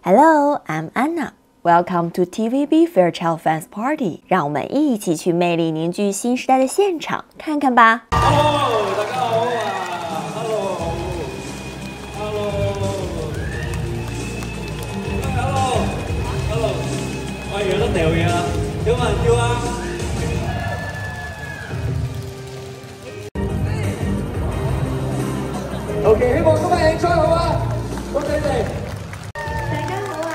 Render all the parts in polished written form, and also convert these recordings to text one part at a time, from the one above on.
Hello, I'm Anna. Welcome to TVB Fairchild Fans Party. 让我们一起去魅力凝聚新时代的现场看看吧。Hello， 大家好啊 ！Hello， 我有得掉嘢啦，有冇人叫啊 ？OK， 希望今日 enjoy 好啊！恭喜你哋！大家好啊！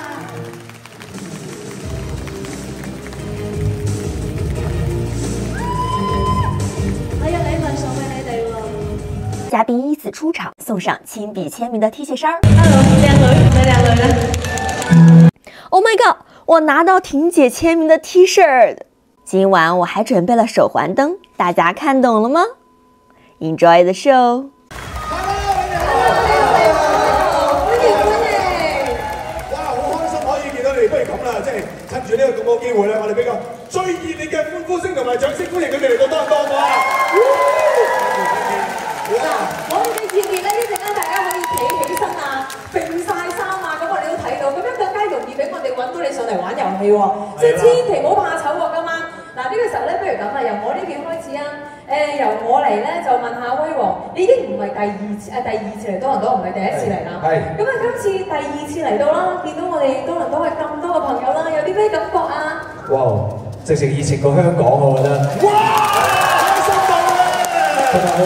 我有禮物送俾你哋喎。嘉賓依次出場，送上親筆簽名的 T 恤衫。Hello， 靚女，你靚女啦 ！Oh my god！ 我拿到婷姐簽名的 T 恤。今晚我還準備了手環燈，大家看懂了嗎 ？Enjoy the show！趁住呢個咁好機會咧，我哋比較最熱烈嘅歡呼聲同埋掌聲歡迎佢哋嚟到多唔多好啊！我哋嘅熱烈咧，一陣間大家可以企起身啊，揈晒衫啊，咁我哋都睇到，咁樣更加容易俾我哋揾到你上嚟玩遊戲喎。即係千祈唔好怕醜喎，今晚。嗱呢個時候咧，不如咁啊，由我呢邊開始啊。由我嚟咧就問下威王，你已經唔係第二次嚟多倫多，唔係第一次嚟啦。係。咁啊，今次第二次嚟到啦，見到我哋多倫多係咁多嘅朋友啦，有啲咩感覺啊？哇！直情熱情過香港，我覺得。哇！開心到啦！同埋好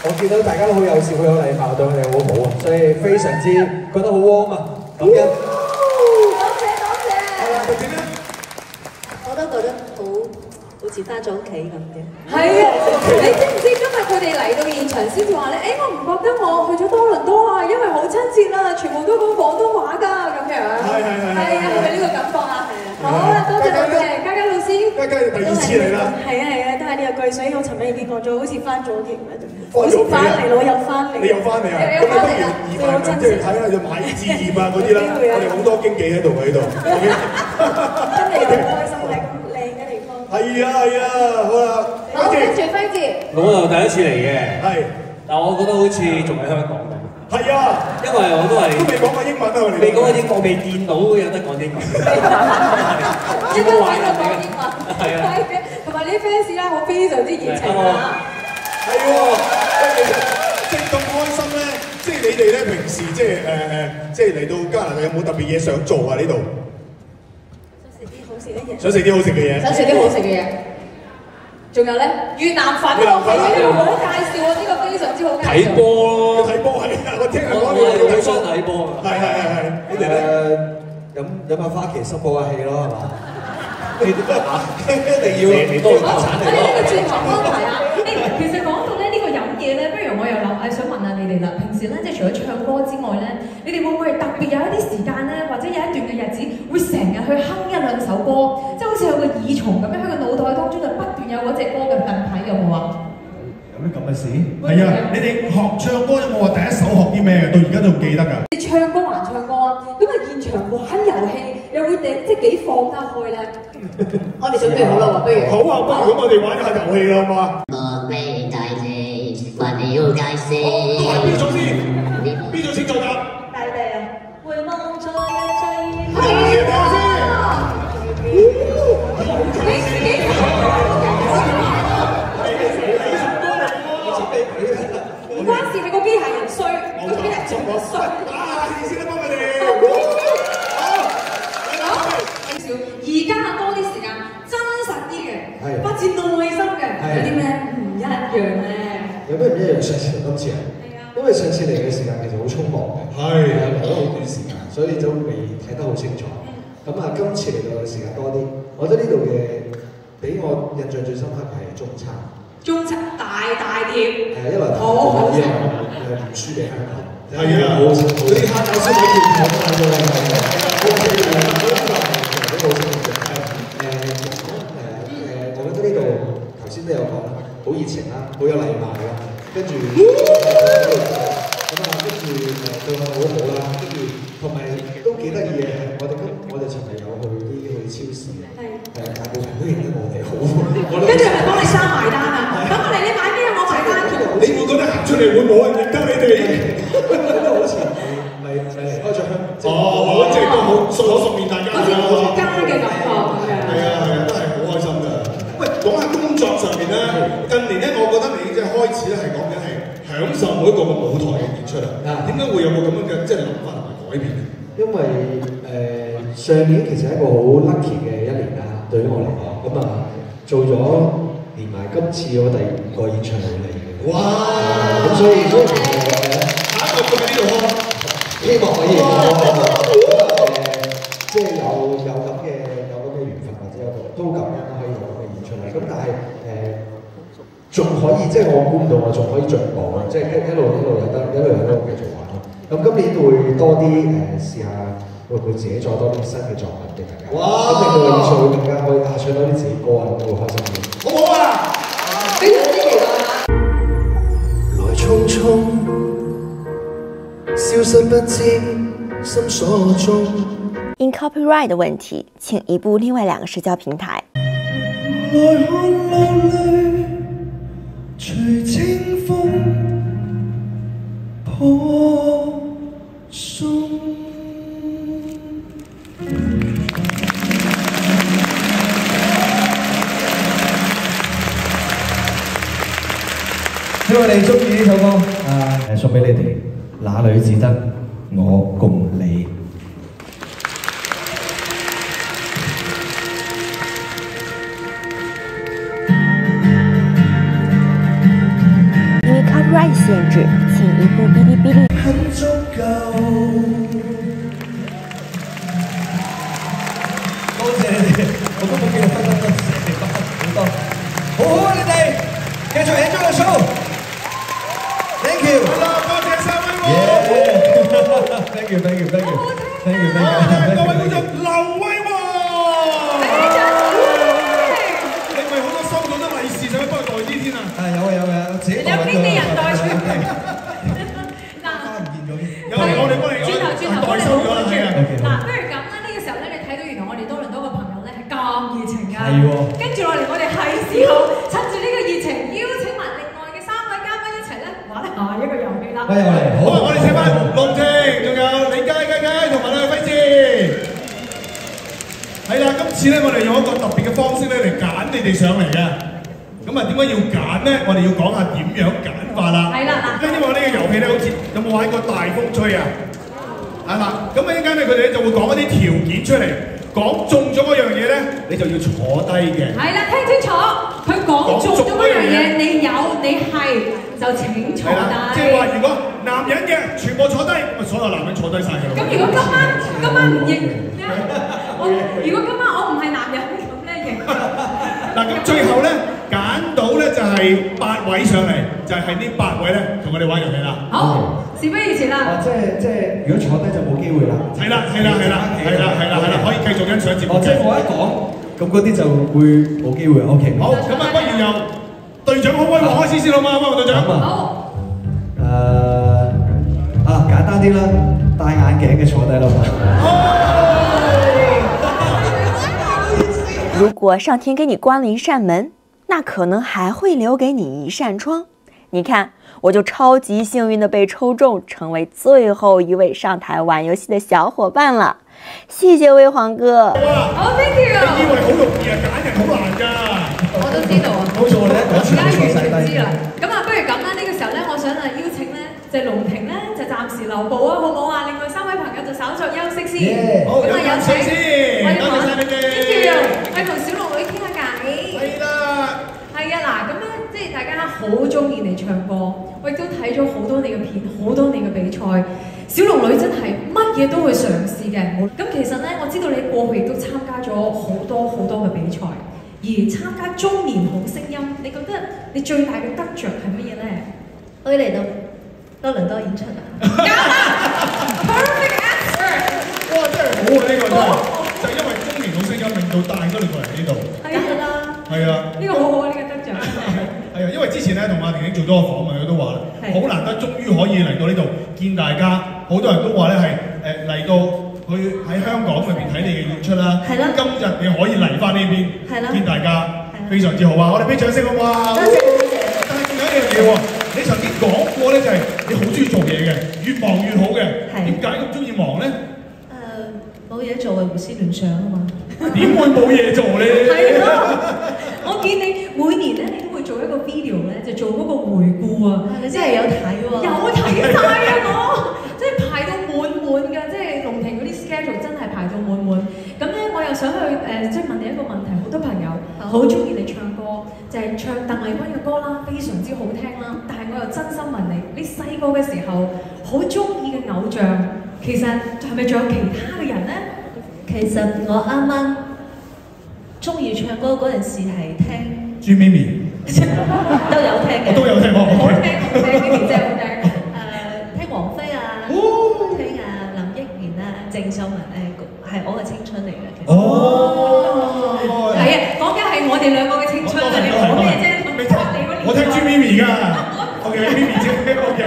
我見到大家都好友善，好有禮貌，對我哋好好啊，所以非常之覺得好 warm 啊！感恩。多謝。係啦，特別咧，我都覺得好似翻咗屋企咁嘅。係啊，你知唔知今日佢哋嚟到現場先至話咧？我唔覺得我去咗多倫多啊，因為好親切啦，全部都講廣東話㗎咁樣。係啊，係咪呢個感覺啊？好啊，多謝嘉嘉老師。嘉嘉第二次嚟啦。係啊，都係呢個句，所以我尋日已經講咗，好似翻咗屋企咁樣。好似翻嚟咯，又翻嚟。你又翻嚟啊？咁你不如移民即係睇下就買置業啊嗰啲啦。我哋好多經紀喺度喺度。真係好開心喺咁靚嘅地方。係啊，好啦。好，跟住輝傑。我又第一次嚟嘅，係，但我覺得好似仲喺香港咁。係啊，因為我都係都未講過英文啊，我哋未講過英文，我未見到有得講英文。一個玩就講英文。係啊。同埋你啲 fans 咧，好非常之熱情啊。係喎，其實即係咁開心咧，即係你哋咧平時即係嚟到加拿大有冇特別嘢想做啊？呢度想食啲好食嘅嘢。想食啲好食嘅嘢。仲有咧，越南粉喎，係呢個好介紹喎，呢個非常之好介紹。睇波咯，睇波係啊，我聽人講我係好想睇波。係，你哋咧飲下花旗濕波下氣咯，係嘛？一定要嚟多茶餐嚟咯。呢個轉行安排啊！其實講到咧呢個飲嘢咧，不如我又想問下你哋啦。平時咧即係除咗唱歌之外咧，你哋會唔會特別有一啲時間咧，或者有一段嘅日子，會成日去哼一兩首歌，即係好似有個耳蟲咁樣喺個腦袋當中就不斷有嗰隻歌嘅？近排有冇啊？有咩咁嘅事？係啊！你哋學唱歌有冇話第一首學啲咩嘅？到而家都唔記得㗎。你唱歌還唱歌啊！咁啊現場玩遊戲又會即係幾放得開咧？我哋準備好啦喎，不如。好啊，不如咁我哋玩一下遊戲啦，好嘛？我未大地，還未要解釋。都係邊組先？邊組先作答？大地啊，回望在一追。係啊！唔關事，係個機械人衰，個機械人做我衰。你先得幫佢哋。而家多啲時間真實啲嘅，發自內心嘅，有啲咩唔一樣咧？有咩唔一樣？上次同今次啊？因為上次嚟嘅時間其實好匆忙嘅，嚟咗好短時間，所以就未睇得好清楚。咁啊，今次嚟到嘅時間多啲，我覺得呢度嘅俾我印象最深刻係中餐。中餐大碟，因為好因為唔輸俾香港。係啊，嗰啲蝦餃燒賣條條都喺度嘅，我覺得呢度頭先都有講啦，好熱情啦，好有禮貌啦，跟住咁啊，跟住對我哋好好啦，跟住同埋都幾得意嘅，我哋尋日有去超市，大部分都認得我哋好。跟住係咪幫你生埋單啊？咁我哋你買咩我埋單。你會覺得行出嚟會冇人認得你哋？好似唔係離開咗香港。哦，即係都好熟面大家。好似家嘅感覺咁樣。係啊，都係好開心㗎。喂，講下工作上面咧，近年咧，我覺得你即係開始咧係講緊係享受每一個嘅舞台嘅演出啊。點解會有個咁樣嘅即係諗法同埋改變咧？因為上年其實係一個好 lucky 嘅一年啦，對於我嚟講，咁啊做咗連埋今次我第5個演唱會嚟嘅。哇！咁所以其實下一個會喺呢度開，希望可以即係有咁嘅緣分或者都咁樣可以有咁嘅演出啦。咁但係仲可以即係我估唔到我仲可以進步啊！即係一路有得繼續玩咯。咁今年會多啲試下。會唔會自己再多啲新嘅作品俾大家？哇！咁令到演唱會更加可以唱多啲自己歌啊，咁會開心啲。好唔好啊？非常之期待。來匆匆，消失不知心所中。因 copyright 的問題，請移步另外2個社交平台。來看流淚，隨清風破鬆。希望你中意呢首歌，送俾你哋。哪裏只得我共你。因為 copyright 限制，請移步嗶哩嗶哩。很足夠。多謝你哋，我都冇見到分好多，好好啊你哋，繼續 enjoy the show。Thank you。好啦，多謝晒威王。Thank you。各位觀眾，劉威王。你咪好多收到啲利是，想幫佢袋啲先啊？有，自己袋。有邊啲人袋出嚟？我哋幫你轉頭代收咗啦，係啊。嗱，不如咁啦，呢個時候咧，你睇到原來我哋多倫多嘅朋友咧係咁熱情㗎。係喎。跟住落嚟，我哋係時候趁住呢個熱情，邀請埋另外嘅3位嘉賓一齊咧玩下一個遊戲啦。又嚟，好，我哋請翻龍婷，仲有李佳同埋輝志。係啦，今次咧我哋用一個特別嘅方式咧嚟揀你哋上嚟嘅。咁啊，點解要揀咧？我哋要講下點樣揀法啦。係啦，嗱，因為呢個遊戲咧，好似有冇玩過大風吹啊？係啦，咁一陣間咧，佢哋咧就會講一啲條件出嚟，講中咗嗰樣嘢咧，你就要坐低嘅。係啦，聽清楚，佢講中咗嗰樣嘢，你有你係就請坐低。即係話，如果男人嘅全部坐低，咁啊所有男人坐低晒㗎啦。咁如果今晚唔認，如果今晚我唔係男人咁咧認。嗱，咁最後咧揀到咧就係8位上嚟，就係呢8位咧同我哋玩遊戲啦。好，事不宜遲啦。即係，如果坐低就冇機會啦。係啦，可以繼續欣賞節目。即係我一講，咁嗰啲就會冇機會。OK。好，咁啊，不如由隊長好威王開始先好嗎？威王隊長。好。簡單啲啦，戴眼鏡嘅坐低啦嘛。如果上天给你關了一扇門，那可能還會留給你一扇窗。你看，我就超級幸運的被抽中，成為最後一位上台玩遊戲的小夥伴了。謝謝威皇哥。好 ，thank you。你以為好容易啊？揀人好難㗎。我都知道啊。冇錯，你一講全部錯晒低。知啦。咁啊，不如咁啦，呢個時候咧，我想邀請咧，就龍婷咧，就暫時留步啊，好唔好啊？另外3位朋友就稍作休息先。好，咁啊，有請。多謝晒你哋。跟住，同小龍女傾下偈。係啦。係啊，嗱，咁咧，即係大家好中意你唱歌，我亦都睇咗好多你嘅片，好多你嘅比賽。小龍女真係乜嘢都會嘗試嘅。咁其實咧，我知道你過去亦都參加咗好多嘅比賽，而參加中年好聲音，你覺得你最大嘅得着係乜嘢咧？可以嚟到多倫多演出啊！啱啦 ，perfect answer。哇，真係好啊！呢個真係，就因為中年好聲音令到帶咗你過嚟呢度。係啦。係啊。呢個好好啊！呢個得着。係啊，因為之前咧同阿婷婷做咗個訪問，佢都話啦，好難得終於可以嚟到呢度見大家，好多人都話咧係嚟到去喺香港裏邊睇你嘅演出啦。係啦。今日你可以嚟翻呢邊見大家，非常之好啊！我哋俾掌聲好嘛？多謝。但係仲有一樣嘢喎，你曾經講過咧，就係你好中意做嘢嘅，越忙越好嘅。點解咁中意忙咧？冇嘢做係胡思亂想啊嘛。點會冇嘢做咧？係咯，我見你每年咧，你都會做一個 video 咧，就做嗰個回顧啊。你真係有睇喎？有睇晒啊！我即係排到滿滿㗎，即係龍庭嗰啲 schedule 真係排到滿滿。咁咧，我又想去即係問你一個問題，好多朋友好中意你唱歌，就係唱鄧麗君嘅歌啦，非常之好聽啦。但係我又真心問你，你細個嘅時候好中意嘅偶像，其實係咪仲有其他嘅人咧？其實我啱啱中意唱歌嗰陣時係聽朱咪咪都有聽嘅，我都有聽過，好聽咪咪真係好聽。聽王菲啊，聽林憶蓮啊，鄭秀文係我嘅青春嚟嘅。其實哦，係啊，講緊係我哋兩個嘅青春啊！你講咩啫？我聽朱咪咪㗎，OK， 咪咪姐 OK。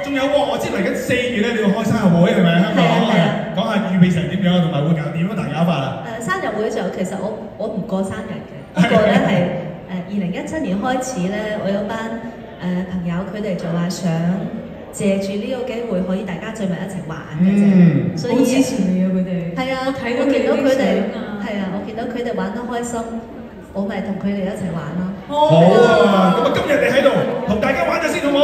仲有喎，我知嚟緊4月咧，你要開生日會係咪香港？講下預備成點樣，同埋會搞點樣大家法啊？生日會就其實我唔過生日嘅，不過咧係2017年開始咧，我有班朋友佢哋就話想借住呢個機會可以大家聚埋一齊玩嘅啫，所以好支持你啊佢哋。係啊，我見到佢哋係啊，我見到佢哋玩得開心，我咪同佢哋一齊玩咯。好啊，咁啊今日你喺度同大家玩咗先好冇？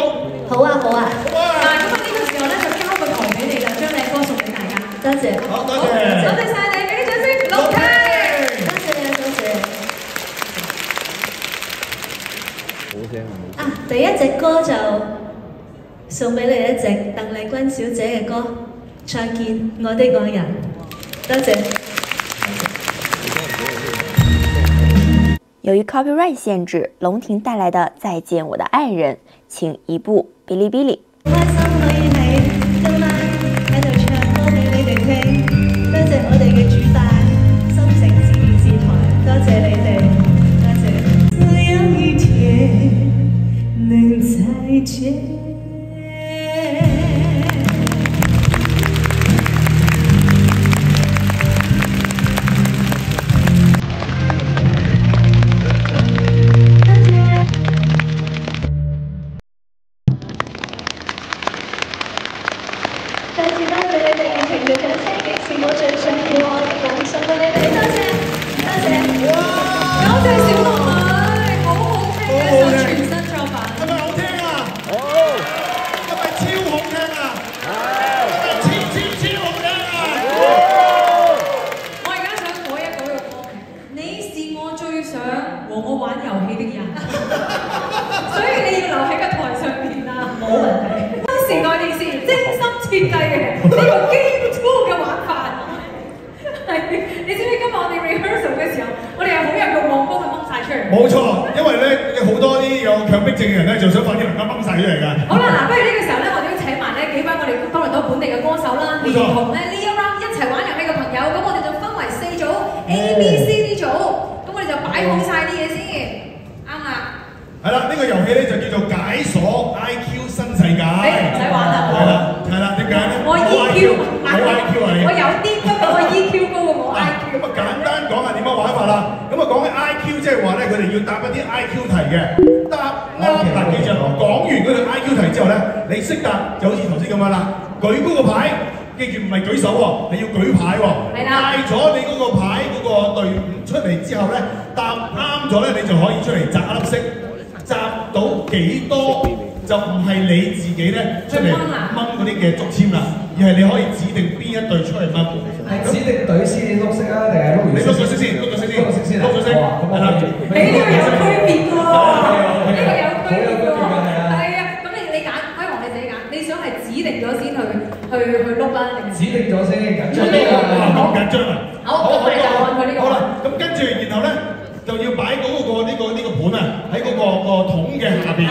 好啊好啊。嗱，咁啊呢個時候咧就交個台俾你啦，將你嘅歌送俾大家。多謝。好，多謝晒你，俾啲掌聲，龍庭。多謝你啊，多謝。好聽啊，第一隻歌就送俾你一隻鄧麗君小姐嘅歌《再見我的愛人》，多謝。由于 copyright 限制，龍庭帶來的《再見我的愛人》，請移步嗶哩嗶哩。開心可以喺今晚喺度唱歌俾你哋聽，多謝我哋嘅主辦心城市電視台，多謝你哋，多謝。只有一天能再見。冇錯，因為咧有好多啲有強迫症嘅人咧，就想快啲能夠掹晒出嚟㗎。好啦，嗱，不如呢個時候咧，我哋要請埋呢幾位我哋多倫多本地嘅歌手啦，連同咧呢一 round 一齊玩遊戲嘅朋友，咁我哋就分為4組 A、B、C 呢組，咁我哋就擺好晒啲嘢先，啱啦。係啦，呢個遊戲咧就叫做解鎖 IQ 新世界。唔使玩啦。係啦，點解咧？我 EQ， 冇 IQ 啊你。我有啲不過我 EQ 高過我 IQ。咁啊簡單講下點樣玩法啦。咁啊講起 IQ 即係話咧，佢哋要答一啲 IQ 題嘅，答啱嗱記住，講完嗰條 IQ 題之後咧，你識答就好似頭先咁樣啦，舉高個牌，記住唔係舉手喎，你要舉牌喎。係啦。帶咗你嗰個牌嗰個隊伍出嚟之後咧，答啱咗咧，你就可以出嚟擲一粒色，擲到幾多？就唔係你自己咧出嚟掹嗰啲嘅竹籤啦，而係你可以指定邊一隊出嚟掹。係指定隊先碌色啊，定係碌完？你碌咗色先，碌咗色先，碌咗色先。碌咗色。係啦。你呢個有區別喎，呢個有區別喎。係啊，咁你揀，輝煌你自己揀，你想係指定咗先去碌啦，定係？指定咗先，緊張啲啊！咁緊張啊！好，咁我哋就按佢呢個。好啦，咁跟住然後咧。就要擺嗰個呢個盤啊，喺嗰個桶嘅下邊，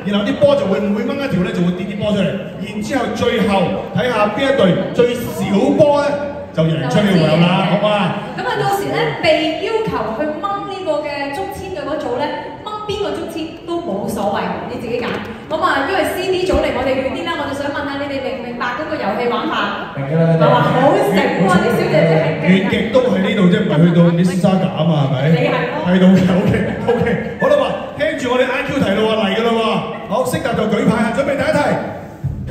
然後啲波就會每掹一條咧就會跌啲波出嚟，然之後最後睇下邊一隊最少波咧就贏出呢個遊啦，好嘛？咁啊到時咧被要求去掹呢個嘅竹籤嘅嗰組咧，掹邊個竹籤都冇所謂，你自己揀。咁啊，因為 CD 組離我哋遠啲啦，我就想問下你哋明唔明白嗰個遊戲玩法？明㗎啦，係嘛？好醒喎，啲小姐姐係勁。遠極都喺呢度啫，唔係去到Miss Saga啊嘛，係咪？你係咯。係到嘅 ，OK，好啦喎，聽住我哋 IQ 題咯喎，嚟㗎啦喎，好識答就舉牌啊！準備第一題，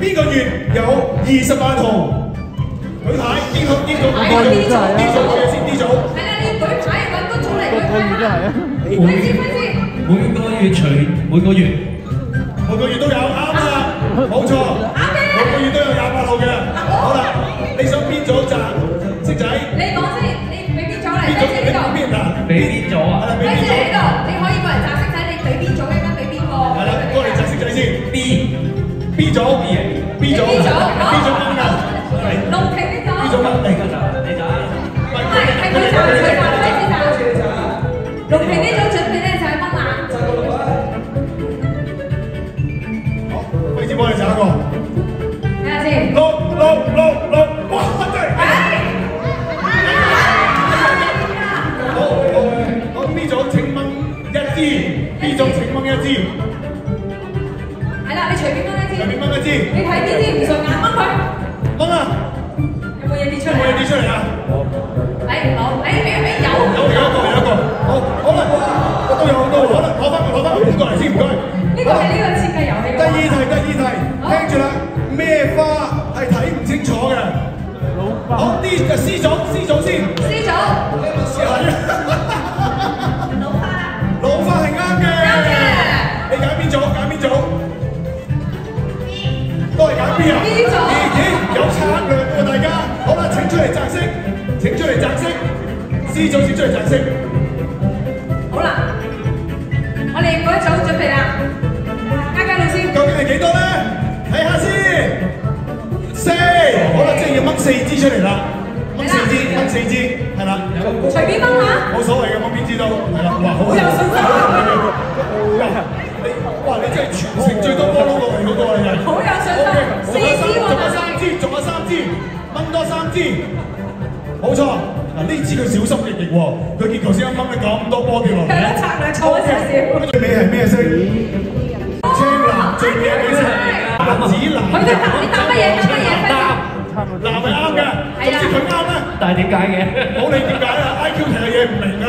邊個月有28號？舉舉牌，D組嘅先 D 組。係啦，你要舉牌揾個組嚟舉牌啦。每個月都有，啱啊，冇錯，每個月都有28號嘅。好啦，你想邊組賺？色仔。你講先，你俾邊組嚟？俾呢度。俾邊組啊？俾呢度，你可以過嚟擲色仔，你俾邊組一間俾邊個？係啦，過嚟擲色仔先。B 組掹㗎。龍庭呢組。B 組掹你㗎咋？你咋？唔係，係佢擲，佢擲開始擲。龍庭呢組準備咧就係掹啊！費事幫你找一個。睇下先。六，哇！真係。好 ，B 組請掹1支 ，B 組請掹1支。係啦，你隨便掹1支。隨便掹1支。你睇邊支唔順眼掹佢。掹啊！有冇嘢跌出嚟？有冇嘢跌出嚟啊？好，俾有。有一個，好啦，都有好多，好啦，攞翻過嚟先，唔該。呢個係呢個設計遊戲。第二題，聽住啦，咩花係睇唔清楚嘅？好 ，D 就 C 組先。C 組。老花係啱嘅。你揀邊組？都係揀 B 啊 ？B 組。咦，有策略喎大家。好啦，請出嚟擲色。C 組請出嚟擲色。好啦，我哋嗰一組準備啦。嘉嘉老師。究竟係幾多咧？睇下先。4，好啦，即係要掹4支出嚟啦。掹4支，係啦。隨便掹下。冇所謂嘅，掹邊支都係啦。哇，好有信心。哇，你真係全城最多波撈落嚟嗰個嚟嘅。好有信心。4支喎，仲有3支，掹多3支。冇錯，嗱呢支佢小心翼翼喎，佢見頭先啱掹你咁多波跌落嚟。策略錯咗少少。最尾係咩色？青藍，最尾係咩色？紫藍。佢哋你答乜嘢？藍係啱嘅，總之佢啱咧。但係點解嘅？冇理點解啦 ，IQ 題嘅嘢唔明㗎。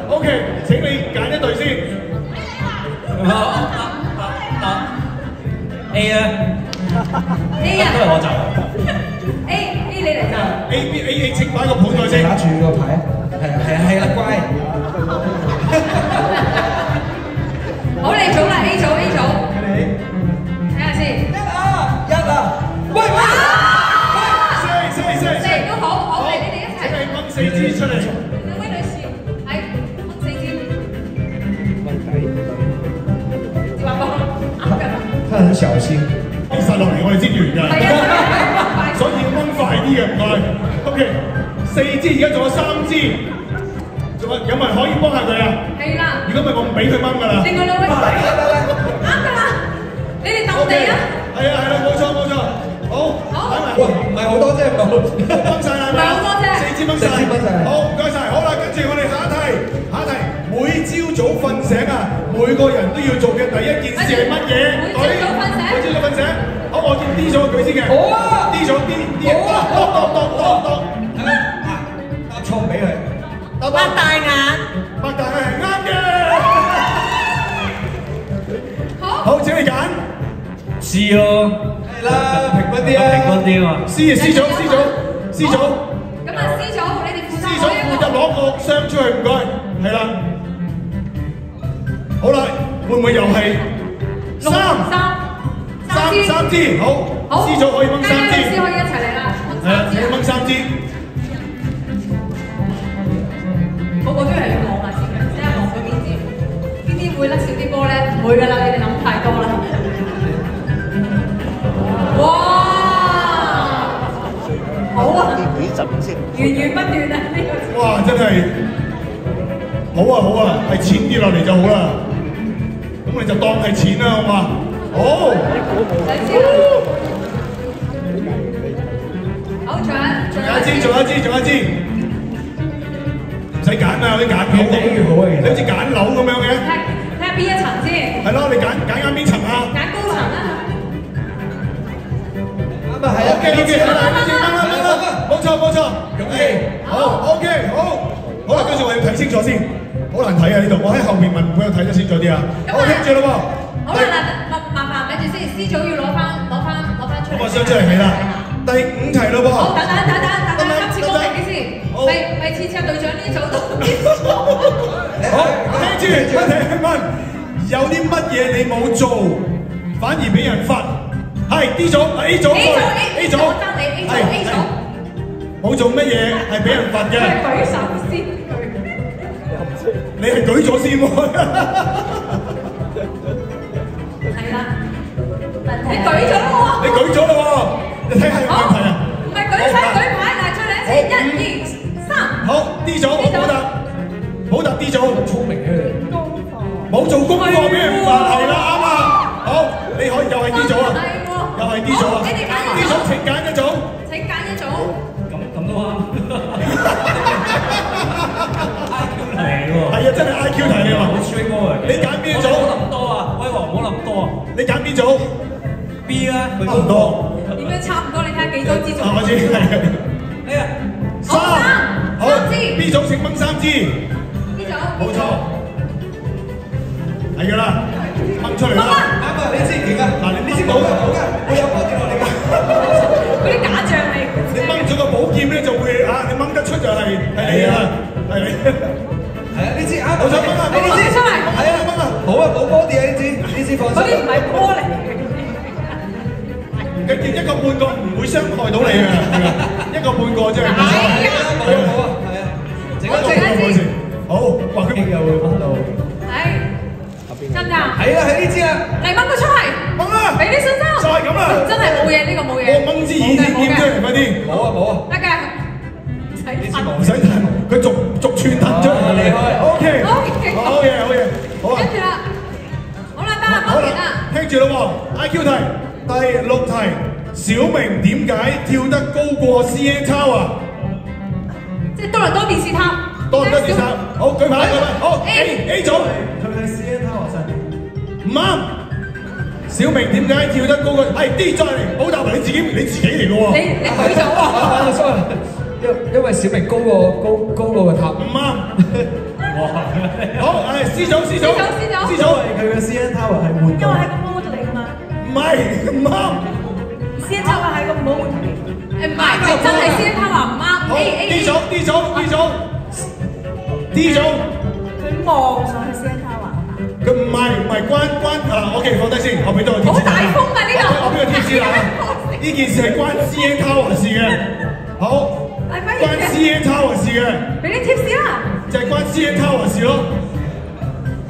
OK， 請你揀一隊先。A 啊。A 啊。都係我就。A 你嚟就。A 請擺個盤台先。打住個牌，係啦，乖。好，你組啦 A 組。睇下先。1啊！喂！4都好，你哋一齊。請你掹4支出嚟。兩位女士，係掹4支。接話講，啱㗎。他很小心。跌曬落嚟，我哋先完㗎。係啊，所以要掹快啲嘅，唔該。OK， 4支，而家仲有3支，仲有冇人可以幫下佢啊？係啦。如果唔係，我唔俾佢掹㗎啦。另外兩位，啱㗎啦，你哋鬥地啊！係啊，冇錯。好，喂，唔係好多啫，掹曬啦，係咪啊？4支掹曬。好，唔該曬。好啦，跟住我哋下一題。每朝早瞓醒啊，每個人都要做嘅第一件事係乜嘢？每朝早瞓醒。好，我見 D 組舉先嘅。好啊。D 組 D。答錯俾佢。擘大眼係啱嘅。好，請你揀。C 咯。係啦，平均啲啊。C 組。咁啊 C 組，你哋負責攞個箱出去，唔該。係啦。好啦，會唔會又係3支？好 ，C 組可以掹3支。可以一齊嚟啦。係啊，你掹3支。個個都係要望下先嘅，睇下望到邊啲會甩少啲波咧？唔會㗎啦，你哋諗太多啦。哇！好啊，源源不斷啊！呢個哇，真係好啊，係錢跌落嚟就好啦。咁你就當係錢啦，好嘛？好。好，仲有一支。唔使揀啊，有啲揀樓，你好似揀樓咁樣嘅。睇下邊一層先。係咯，你揀啱邊層啊？揀高層啦。啱啊，係啊。OK，冇錯。勇氣。好 ，OK， 好啦，跟住我要睇清楚先，好難睇啊呢度，我喺後面問會有睇得清楚啲啊。好，聽住啦喎。好啦，麻煩咪住先 ，C 組要攞翻出嚟。攞個箱出嚟，係啦。第5題咯喎。好，等，今次公平啲先，咪次隊長呢組都好，聽住問，有啲乜嘢你冇做，反而俾人罰？係 D 組 A 組 A 組，係冇做乜嘢係俾人罰嘅？舉手先，你係舉咗先喎。係啦，你舉咗啦喎。你舉咗啦喎，你睇下有問題啊？唔係舉手舉牌，但係再嚟一次，1、2、3。好 D 組，好答 D 組，聰明嘅。冇做功課俾人罰係啦，啱啊。好，你可以又係 D 組啊，又係 D 組啊。D 組請揀一組。請揀一組。咁都啱。係啊，真係 IQ 題你話。好吹歌啊！你揀邊組？唔好諗多啊，威王唔好諗多啊。你揀邊組 ？B 啦，佢差唔多。點樣差唔多？你睇下幾多支組？我知係。哎呀，3，好 B 組請掹3支。B 組。冇錯。係㗎啦，掹出嚟啦。啱啊，呢支勁啊！嗱，你呢支冇㗎，我有幫跌落嚟㗎。嗰啲假象嚟。你掹咗個寶劍咧，就會啊，你掹得出就係你啦，係你。係啊，呢支啱。我想掹啊，呢支出嚟。係啊，掹啊。好啊，冇波跌啊，呢支放心。嗰啲唔係波嚟。佢跌1個半個唔會傷害到你㗎，1個半個啫。係啊，冇啊，係啊。整一支。好，哇！佢又會掹到。係。得唔得？係啦，係呢支啦。嚟掹佢出嚟。掹啦！俾啲信心。就係咁啦。真係冇嘢，呢個冇嘢。我掹支2點出嚟，快啲。冇啊，冇啊。得㗎。唔使睇，佢逐串彈出嚟。OK。好嘢，好嘢。好啊。跟住啦。好啦，得啦，講完啦。聽住咯喎 ，IQ 題第6題，小明點解跳得高過 CN Tower？ 即係多倫多電視塔。多倫多電視塔。好，舉牌，好 A 組。佢喺 CN Tower 上面。唔啱。小明點解跳得高過？係 D 再嚟，補答埋你自己嚟嘅喎。你舉咗喎。 sorry，因為小明高過個塔。唔啱。好，係 C 組。佢嘅 CN Tower 係換。因為係個 mode 嚟㗎嘛。唔係，唔啱。CN Tower 係個 mode 嚟。唔係，真係 CN Tower 唔啱。好 D 組。佢望上去 CN Tower。佢唔係關啊 ，OK 放低先，我俾到個貼士。好大風啊呢度！我俾個貼士啦，呢件事係關 CN Tower 事嘅。好，關 CN Tower 事嘅。俾啲貼士啦。就係關 CN Tower 事咯。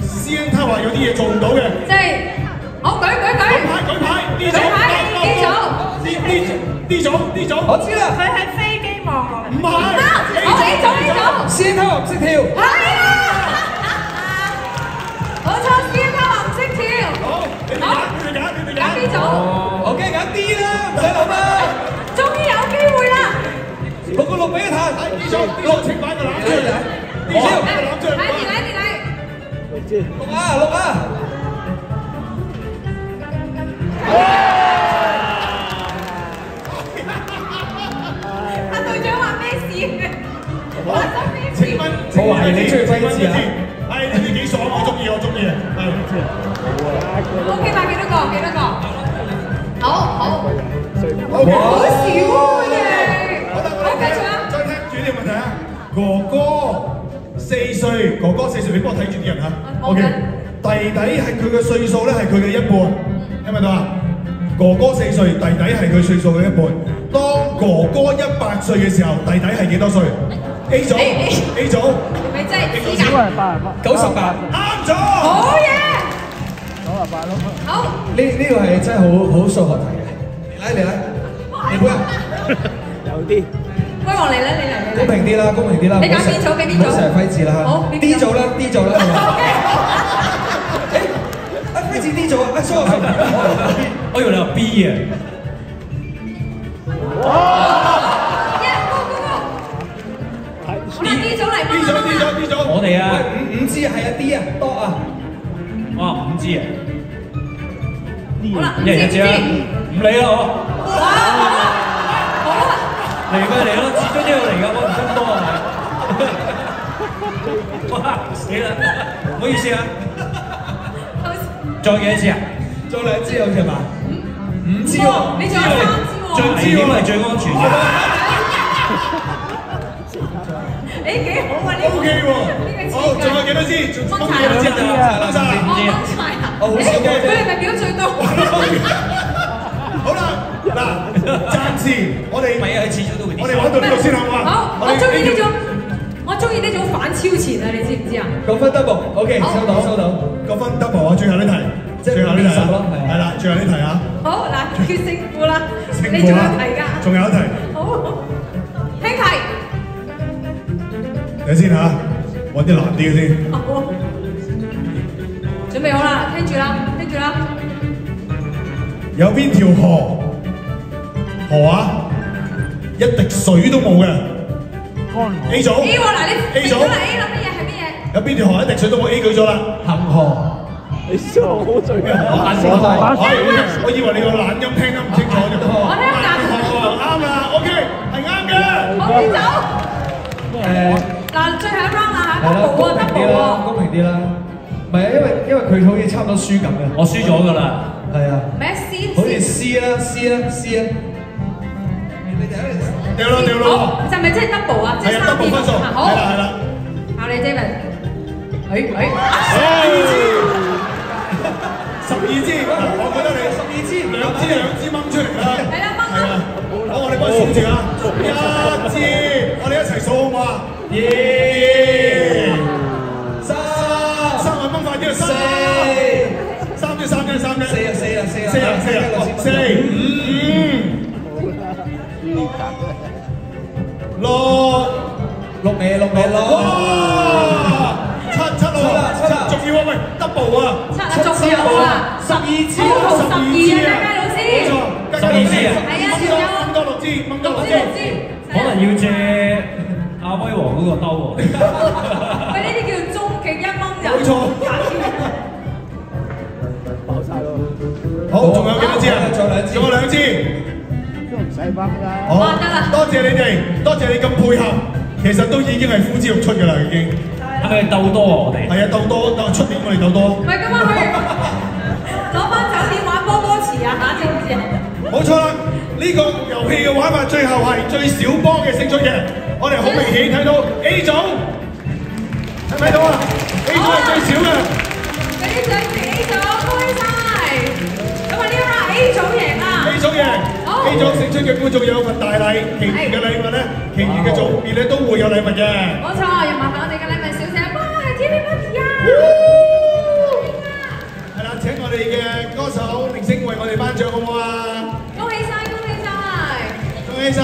CN Tower 有啲嘢做唔到嘅。即係，好舉牌 D 組。我知啦。佢喺飛機望落嚟。唔係。好 A 組。CN Tower 唔識跳。係啊。冇錯 ，CN Tower 唔識跳。好，你哋揀 B 組。我梗係揀 D 啦，唔使諗啦。終於有機會啦。 6個6俾一彈。D 組6請擺個攬出嚟。D 組攬出嚟。嚟。6啊。阿隊長話咩事？發生咩事？我懷疑你中意揮字啊！係你哋幾爽，我中意啊！OK 吧？幾多個？好。好少喎佢哋。好，繼續啊！再聽住呢個問題啊！哥哥4歲，你幫我睇住啲人嚇。OK， 弟弟係佢嘅歲數咧，係佢嘅一半，聽唔聽到啊？哥哥4歲，弟弟係佢歲數嘅一半。當哥哥100歲嘅時候，弟弟係幾多歲 ？A 組。咪真係知㗎？98。啱咗。好嘢。98咯。好。呢個係真係好數學題嘅。嚟，你估啊？有啲。威王嚟啦，你嚟。公平啲啦。你揀邊組？唔好成日揮字啦。好。D 組啦。揮字 D 組啊！sorry，我以為你話 B 啊。好啦 ，D 組嚟。D 組。我哋啊。五支係啊 D 啊，多啊。哇，5支啊！好啦，一人一支啦，唔理啦我。好啊。嚟咯，始終都有嚟㗎，我唔想多啊。哇，死啦！唔好意思啊。再幾多支啊？再2支好似係嘛？5支喎。你仲有3支喎。最危險係最安全嘅。誒幾好啊呢個 OK 喎，好，仲有幾多支？掹晒啦，掹晒啦，掹晒啊！佢哋咪表最多。好啦，嗱，暫時我哋唔係啊，佢始終都會。我哋玩到呢度先好嘛？好，我中意呢種，我中意呢種反超前啊！你知唔知啊？個分 double，OK， 收到收到，個分 double 啊！最後呢題，最後呢題咯，係啦，最後呢題啊！好嗱，決勝負啦，你仲有題㗎？仲有一題。好，聽題。睇先嚇，揾啲難啲嘅先。好，準備好啦，聽住啦，聽住啦。有邊條河啊，一滴水都冇嘅 ？A 組 A 喎，嗱你 A 組 A 啦，乜嘢係乜嘢？有邊條河一滴水都冇 A 舉咗啦？恒河。你笑好嘴啊！我以為你個懶音聽得唔清楚啫。我聽得啱啦 ，OK， 係啱嘅。好，你走。嗱，最後一 round 啦嚇，double 喎，double 喎。公平啲啦，唔係啊，因為佢好似差唔多輸咁嘅。我輸咗㗎啦。係啊。咩 C？好似 C 啦，C 啦，C 啦。掉咯掉咯。好，就咪即係 double 啊？即係3點分數。好。係啦係啦。考你 David。12支，我覺得你12支，兩支掹出嚟啦。係啦，掹啦。好，我哋幫你數住啊！1支，我哋一齊數好嘛？2、3，掹快啲啊！3隻，45，6尾，哇！7路啊！仲要啊喂 ，double 啊！仲有啊！12支啊！12支啊！佳老師，12支啊！係啊，仲有掹多6支，掹多6支。可能要借阿威王嗰個兜喎。喂，呢啲叫終極1蚊人。冇錯。爆晒咯！好，仲有幾多支啊？仲有2支。都唔使掹啦。好，多謝你哋，多謝你咁配合。其實都已經係呼之欲出㗎啦，已經。係咪鬥多啊？我哋係啊，鬥多，出年我哋鬥多。唔係咁啊，去攞翻酒店玩波波池啊嚇，知唔知啊？冇錯啦，呢個遊戲嘅玩法最後係最少波嘅勝出嘅。我哋好明顯睇到 A 組，睇唔睇到啊 ？A 組係最少嘅。俾啲獎俾 A 組，恭喜晒！咁啊呢一 round A 組贏啦。A 組贏。A 組勝出嘅觀眾有份大禮，其餘嘅禮物咧，其餘嘅組別咧都會有禮物嘅。冇錯，要麻煩我哋嘅禮物小姐，哇，係 TVB 啊！係啦，請我哋嘅歌手明星為我哋頒獎好唔好啊？恭喜晒，恭喜晒！恭喜晒！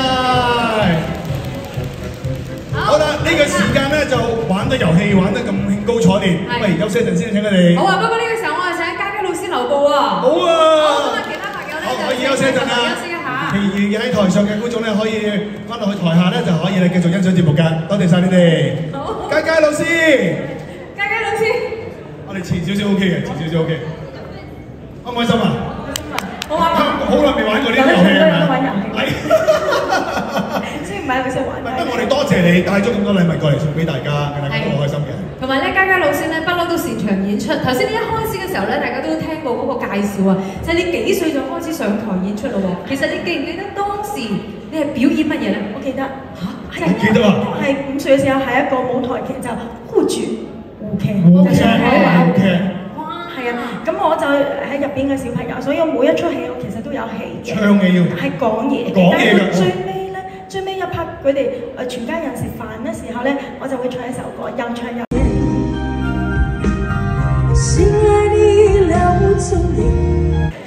好啦，呢個時間咧就玩得遊戲玩得咁興高采烈，喂，休息一陣先請佢哋。好啊，不過呢個時候我係請嘉嘉老師留步啊。好啊。好，咁啊，其他朋友咧就可以休息一陣啦。休息一下。其餘嘅喺台上嘅觀眾咧，可以翻落去台下咧就可以咧繼續欣賞節目㗎。多謝晒你哋。好。嘉嘉老師。嘉嘉老師。我哋前少少 OK 嘅，前少少 OK。開唔開心啊？我玩好耐未玩過呢個遊戲係咪？係。雖然唔係好識玩。不過我哋多謝你帶咗咁多禮物過嚟送俾大家，大家都好開心嘅。同埋咧，嘉嘉老師咧不嬲都擅長演出。頭先呢一開始嘅時候咧，大家都聽過嗰個介紹啊，就係你幾歲就開始上台演出咯喎。其實你記唔記得當時你係表演乜嘢咧？我記得嚇，記得啊！係5歲嘅時候係一個舞台劇就護住胡劇，就上海話劇。哇，係啊！咁我就喺入邊嘅小朋友，所以我每一出戲我其實都有戲嘅。唱嘅要。係講嘢。講嘢㗎。最尾一 part 佢哋全家人食飯嘅時候咧，我就會唱一首歌，又唱又。咁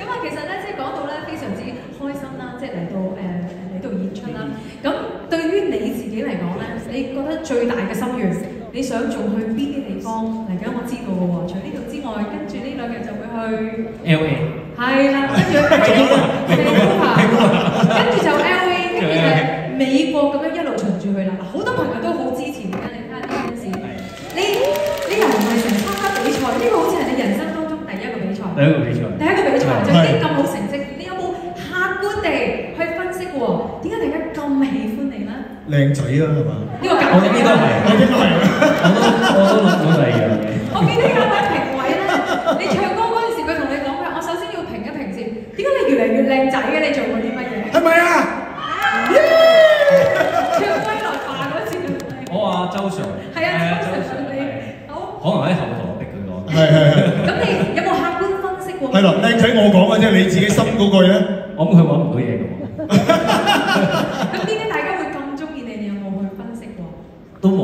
啊，其實咧，即係講到咧，非常之開心啦，即係嚟到演出啦。咁對於你自己嚟講咧，你覺得最大嘅心願，你想做去邊啲地方嚟緊？我知道嘅喎，除呢度之外，跟住呢2日就會去 LA。係啦，跟住跟住就 LA， 跟住就美國咁樣一路循住去啦。好多朋友都好支持你嘅，你睇下呢件事。你又唔係成日參加比賽，呢個好似係你人生當中第一個比賽。就已經咁好成績，你有冇客觀地去分析喎？點解大家咁喜歡你咧？靚仔啦，係嘛？呢個我應該係，我都諗到第二樣嘢。我記得有位評委咧，你唱歌嗰陣時，佢同你講嘅，我首先要評一評先。點解你越嚟越靚仔嘅？你做過啲乜嘢？係咪啊？唱歸來吧嗰次。我話周 Sir。係啊，周 Sir 你好。可能喺後台逼佢講。係。咁你有冇客觀分析喎？係啦，靚仔我講嘅啫，你自己心嗰句咧。我諗佢揾唔到嘢嘅喎。咁點解大家會咁中意你？你有冇去分析過？都冇，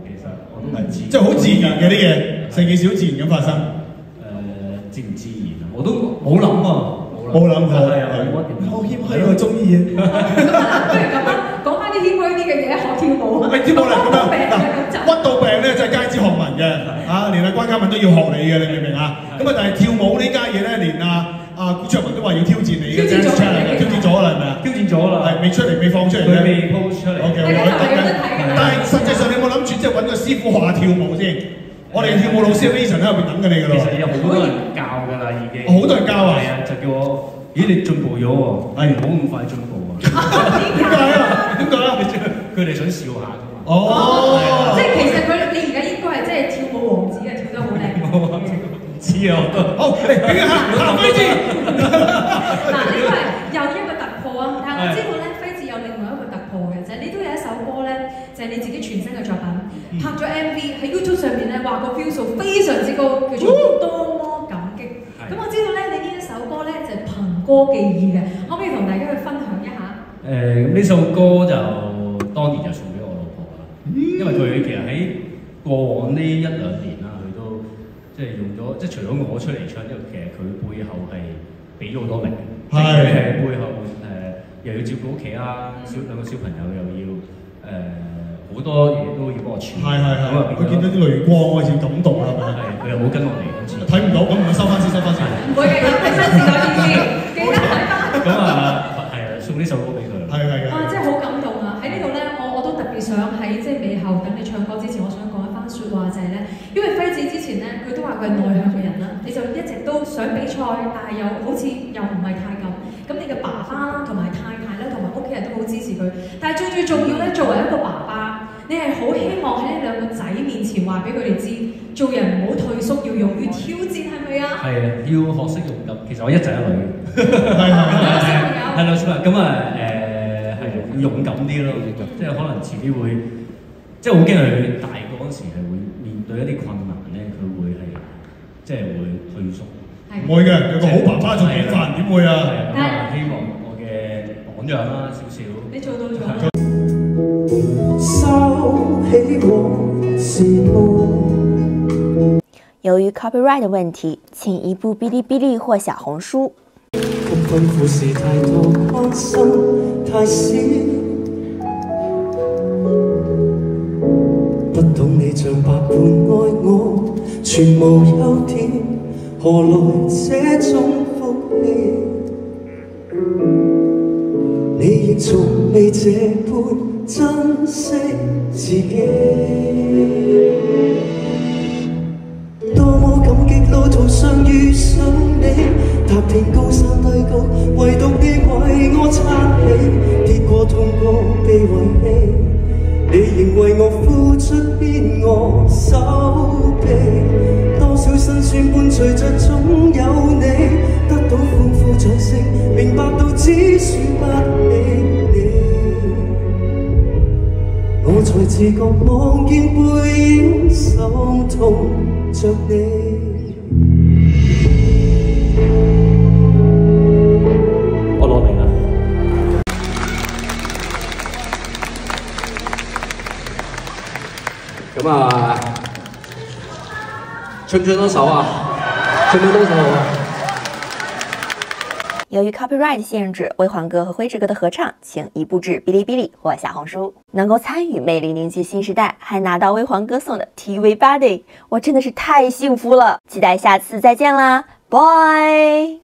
其實我都係知。即係好自然嘅啲嘢，成件事好自然咁發生。自唔自然啊？我都冇諗啊，冇諗過。係啊，好謙虛，我中意嘅。咁啊，不如咁啦，講翻啲謙虛啲嘅嘢，學跳舞。喂，跳舞嚟咁樣，屈到病咧就係街知學問嘅，啊，連關嘉敏都要學你嘅，你明唔明啊？咁啊，但係跳舞呢家嘢咧，連古卓文都話要挑戰你嘅，挑戰咗啦，係咪啊？挑戰咗啦，係未出嚟，未放出嚟嘅，未 post 出嚟。OK， 但係實際上你有冇諗住即係揾個師傅學下跳舞先？我哋跳舞老師 Vincent 喺入邊等緊你㗎咯。其實有好多人教㗎啦，已經。好多人教啊？係啊，就叫我，咦你進步咗喎？係，唔好咁快進步啊！點解啊？點解啊？佢哋想笑下㗎嘛。哦。即係其實你而家應該係即係跳舞王子啊，跳得好靚。知啊，我都。好，嚟俾佢行飛字。嗱，呢個係又一個突破啊！但係我知道咧，飛字有另外一個突破嘅，就係你都有一首歌咧，就係你自己全新嘅作品。拍咗 MV 喺 YouTube 上面咧，話個 view 數非常之高，叫做《多麼感激》。咁我知道咧，你呢一首歌咧就係憑歌寄意嘅，可唔可以同大家去分享一下？咁呢首歌就當年就送俾我老婆啦，因為佢其實喺過往呢1、2年啦，佢都即係用咗，即係除咗我出嚟唱之外，其實佢背後係俾咗好多力，即係佢係背後又要照顧屋企啦，兩個小朋友又要好多嘢都要幫我處理。係。佢見到啲淚光開始感動啦，係咪？係，佢又冇跟落嚟好似。睇唔到，咁唔收翻先，收翻先。唔會嘅，有睇新視有意思，記得睇翻。咁係啊，送呢首歌俾佢。係。哇，真係好感動啊！喺呢度咧，我都特別想喺即係尾後等你唱歌之前，我想講一番説話就係咧，因為輝子之前咧，佢都話佢係內向嘅人啦，你就一直都想比賽，但係又好似又唔係太咁。咁你嘅爸爸啦，同埋太太啦，同埋屋企人都好支持佢。但係最重要咧，作為一個爸爸，你係好希望喺呢兩個仔面前話俾佢哋知，做人唔好退縮，要勇於挑戰，係咪啊？係啊，要學識勇敢。其實我一仔一女嘅，係兩小朋友。咁係要勇敢啲咯，即係可能遲啲會，即係好驚佢大個嗰時係會面對一啲困難咧，佢會係即係會退縮。唔會嘅，有個好爸爸做典範，點會啊？咁啊，希望我嘅榜樣啦，少少。你做到咗。由于 copyright 的问题，请移步哔哩哔哩或小红书。困苦事太多，關心太少，不懂你像百般愛我，全無優點，何來這種福氣？你亦從未這般珍惜自己，多麼感激路途上遇上你。踏遍高山低谷，唯獨你為我撐起，跌過痛過被遺棄，你仍為我付出鞭我手臂，多少辛酸伴隨着總有你，得到歡呼掌聲，明白到只輸不起你，我才自覺望見背影心痛着你。咁啊，唱唔唱多首啊？唱唔唱多首啊？由于 copyright 限制，辉煌哥和辉志哥的合唱，请移步至哔哩哔哩或小红书。能够参与魅力凝聚新时代，还拿到辉煌哥送的 TV Body， 我真的是太幸福了！期待下次再见啦，拜。